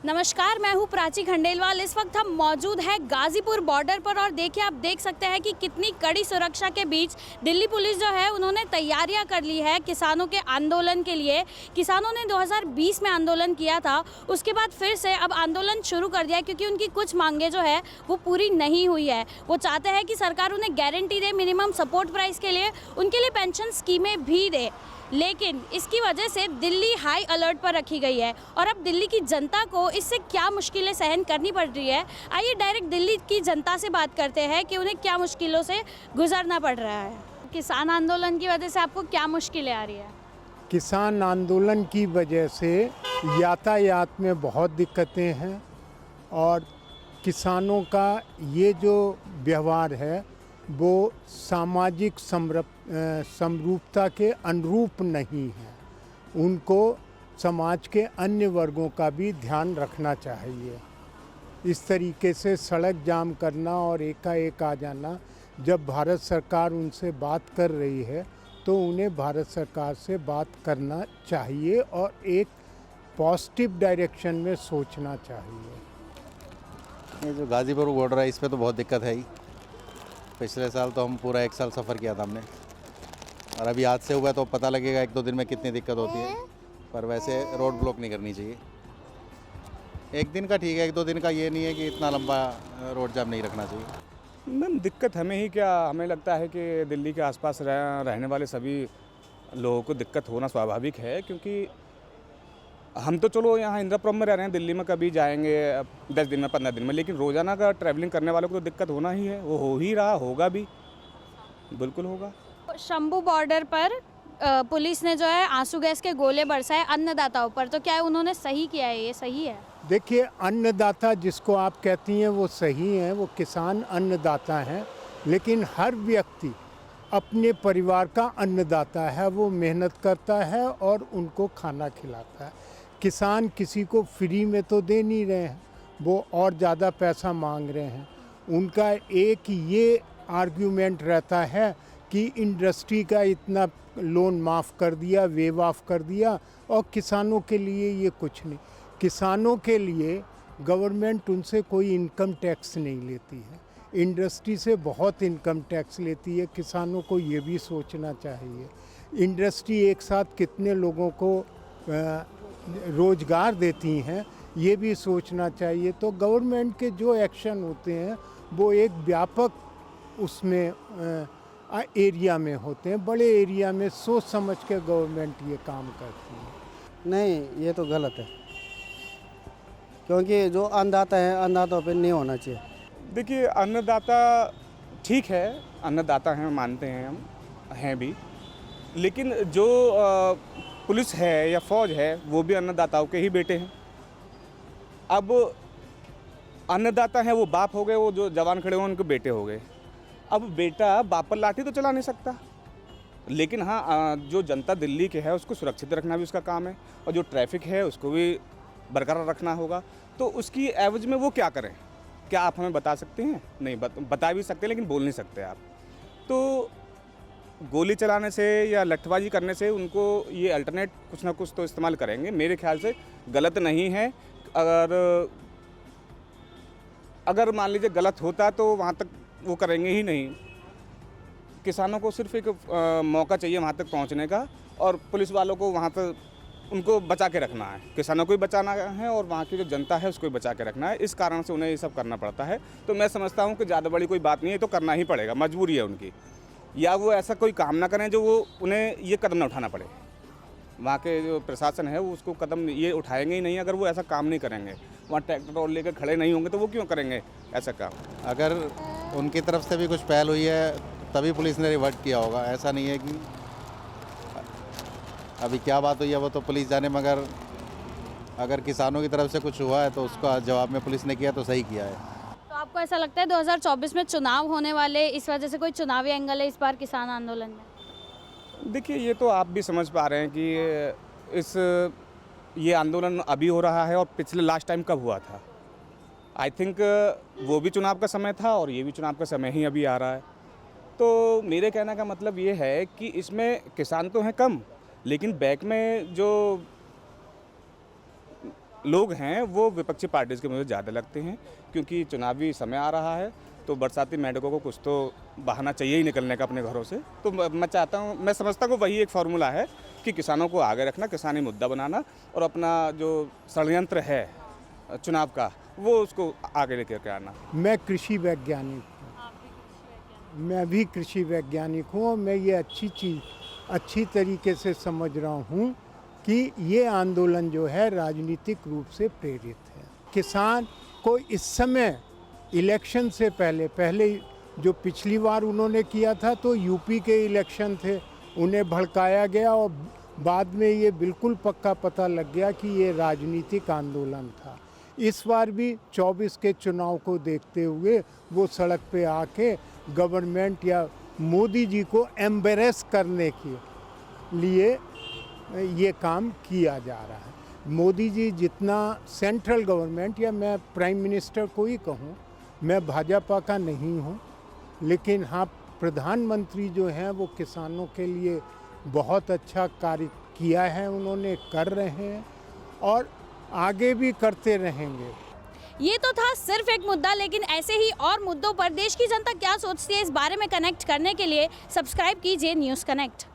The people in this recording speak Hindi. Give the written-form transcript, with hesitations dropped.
नमस्कार, मैं हूँ प्राची खंडेलवाल। इस वक्त हम मौजूद हैं गाज़ीपुर बॉर्डर पर और देखिए, आप देख सकते हैं कि कितनी कड़ी सुरक्षा के बीच दिल्ली पुलिस जो है उन्होंने तैयारियां कर ली है किसानों के आंदोलन के लिए। किसानों ने 2020 में आंदोलन किया था, उसके बाद फिर से अब आंदोलन शुरू कर दिया क्योंकि उनकी कुछ मांगे जो है वो पूरी नहीं हुई है। वो चाहते हैं कि सरकार उन्हें गारंटी दे, मिनिमम सपोर्ट प्राइस के लिए, उनके लिए पेंशन स्कीमें भी दे। लेकिन इसकी वजह से दिल्ली हाई अलर्ट पर रखी गई है और अब दिल्ली की जनता को इससे क्या मुश्किलें सहन करनी पड़ रही है, आइए डायरेक्ट दिल्ली की जनता से बात करते हैं कि उन्हें क्या मुश्किलों से गुजरना पड़ रहा है। किसान आंदोलन की वजह से आपको क्या मुश्किलें आ रही है? किसान आंदोलन की वजह से यातायात में बहुत दिक्कतें हैं और किसानों का ये जो व्यवहार है वो सामाजिक समरूपता के अनुरूप नहीं है। उनको समाज के अन्य वर्गों का भी ध्यान रखना चाहिए। इस तरीके से सड़क जाम करना और एकाएक आ जाना, जब भारत सरकार उनसे बात कर रही है तो उन्हें भारत सरकार से बात करना चाहिए और एक पॉजिटिव डायरेक्शन में सोचना चाहिए। ये जो गाज़ीपुर बॉर्डर है, इस पे तो बहुत दिक्कत है ही। पिछले साल तो हम पूरा 1 साल सफ़र किया था हमने, और अभी आज से हुआ तो पता लगेगा 1-2 दिन में कितनी दिक्कत होती है। पर वैसे रोड ब्लॉक नहीं करनी चाहिए। एक दिन का ठीक है, 1-2 दिन का ये नहीं है कि इतना लंबा रोड जाम नहीं रखना चाहिए। मैम, दिक्कत हमें ही क्या, हमें लगता है कि दिल्ली के आसपास रहने वाले सभी लोगों को दिक्कत होना स्वाभाविक है, क्योंकि हम तो चलो यहाँ इंदिरापुरम में रह रहे हैं, दिल्ली में कभी जाएंगे 10 दिन में 15 दिन में, लेकिन रोज़ाना का ट्रैवलिंग करने वालों को तो दिक्कत होना ही है। वो हो ही रहा, होगा भी, बिल्कुल होगा। शंभू बॉर्डर पर पुलिस ने जो है आंसू गैस के गोले बरसाए अन्नदाताओं पर, तो क्या उन्होंने सही किया है? ये सही है? देखिए, अन्नदाता जिसको आप कहती हैं वो सही हैं, वो किसान अन्नदाता हैं, लेकिन हर व्यक्ति अपने परिवार का अन्नदाता है। वो मेहनत करता है और उनको खाना खिलाता है। किसान किसी को फ्री में तो दे नहीं रहे हैं, वो और ज़्यादा पैसा मांग रहे हैं। उनका एक ये आर्ग्यूमेंट रहता है कि इंडस्ट्री का इतना लोन माफ़ कर दिया, वेव ऑफ कर दिया, और किसानों के लिए ये कुछ नहीं। किसानों के लिए गवर्नमेंट उनसे कोई इनकम टैक्स नहीं लेती है, इंडस्ट्री से बहुत इनकम टैक्स लेती है। किसानों को ये भी सोचना चाहिए, इंडस्ट्री एक साथ कितने लोगों को रोज़गार देती हैं, ये भी सोचना चाहिए। तो गवर्नमेंट के जो एक्शन होते हैं वो एक व्यापक उसमें एरिया में होते हैं। बड़े एरिया में सोच समझ के गवर्नमेंट ये काम करती है। नहीं, ये तो गलत है, क्योंकि जो अन्नदाता है, अन्नदाताओं पे नहीं होना चाहिए। देखिए, अन्नदाता ठीक है, अन्नदाता हैं, मानते हैं, हम हैं भी, लेकिन जो पुलिस है या फौज है वो भी अन्नदाताओं के ही बेटे हैं। अब अन्नदाता हैं वो बाप हो गए, वो जो जवान खड़े हुए उनके बेटे हो गए। अब बेटा बाप पर लाठी तो चला नहीं सकता, लेकिन हाँ, जो जनता दिल्ली के है उसको सुरक्षित रखना भी उसका काम है, और जो ट्रैफिक है उसको भी बरकरार रखना होगा। तो उसकी एवज में वो क्या करें, क्या आप हमें बता सकते हैं? नहीं, बता भी सकते हैं लेकिन बोल नहीं सकते आप। तो गोली चलाने से या लठबाजी करने से उनको ये अल्टरनेट कुछ ना कुछ तो इस्तेमाल करेंगे। मेरे ख्याल से गलत नहीं है। अगर मान लीजिए गलत होता तो वहाँ तक वो करेंगे ही नहीं। किसानों को सिर्फ एक मौका चाहिए वहाँ तक पहुँचने का, और पुलिस वालों को वहाँ तक उनको बचा के रखना है। किसानों को भी बचाना है और वहाँ की जो जनता है उसको भी बचा के रखना है। इस कारण से उन्हें ये सब करना पड़ता है। तो मैं समझता हूँ कि ज़्यादा बड़ी कोई बात नहीं है, तो करना ही पड़ेगा, मजबूरी है उनकी। या वो ऐसा कोई काम ना करें जो वो उन्हें ये कदम ना उठाना पड़े। वहाँ के जो प्रशासन है वो उसको कदम ये उठाएंगे ही नहीं अगर वो ऐसा काम नहीं करेंगे। वहाँ ट्रैक्टर और लेकर खड़े नहीं होंगे तो वो क्यों करेंगे ऐसा काम? अगर उनकी तरफ से भी कुछ पहल हुई है तभी पुलिस ने रिवर्ट किया होगा। ऐसा नहीं है कि अभी क्या बात हुई है वो तो पुलिस जाने, मगर अगर किसानों की तरफ से कुछ हुआ है तो उसका जवाब में पुलिस ने किया तो सही किया है। तो आपको ऐसा लगता है 2024 में चुनाव होने वाले, इस वजह से कोई चुनावी एंगल है इस बार किसान आंदोलन में? देखिए, ये तो आप भी समझ पा रहे हैं कि ये आंदोलन अभी हो रहा है और पिछले लास्ट टाइम कब हुआ था। आई थिंक वो भी चुनाव का समय था और ये भी चुनाव का समय ही अभी आ रहा है। तो मेरे कहने का मतलब ये है कि इसमें किसान तो हैं कम, लेकिन बैक में जो लोग हैं वो विपक्षी पार्टीज़ के मुझे ज़्यादा लगते हैं, क्योंकि चुनावी समय आ रहा है तो बरसाती मेंढकों को कुछ तो बहाना चाहिए ही निकलने का अपने घरों से। तो मैं चाहता हूँ, मैं समझता हूँ वही एक फार्मूला है कि किसानों को आगे रखना, किसानी मुद्दा बनाना और अपना जो षड्यंत्र है चुनाव का वो उसको आगे लेकर के आना। मैं कृषि वैज्ञानिक हूँ, मैं भी कृषि वैज्ञानिक हूँ और मैं ये अच्छी तरीके से समझ रहा हूँ कि ये आंदोलन जो है राजनीतिक रूप से प्रेरित है। किसान को इस समय इलेक्शन से पहले जो पिछली बार उन्होंने किया था तो यूपी के इलेक्शन थे, उन्हें भड़काया गया और बाद में ये बिल्कुल पक्का पता लग गया कि ये राजनीतिक आंदोलन था। इस बार भी 24 के चुनाव को देखते हुए वो सड़क पे आके गवर्नमेंट या मोदी जी को एम्बेरेस करने के लिए ये काम किया जा रहा है। मोदी जी जितना सेंट्रल गवर्नमेंट या मैं प्राइम मिनिस्टर को ही कहूँ, मैं भाजपा का नहीं हूँ, लेकिन हाँ प्रधानमंत्री जो हैं वो किसानों के लिए बहुत अच्छा कार्य किया है, उन्होंने कर रहे हैं और आगे भी करते रहेंगे। ये तो था सिर्फ एक मुद्दा, लेकिन ऐसे ही और मुद्दों पर देश की जनता क्या सोचती है इस बारे में कनेक्ट करने के लिए सब्सक्राइब कीजिए न्यूज़ कनेक्ट।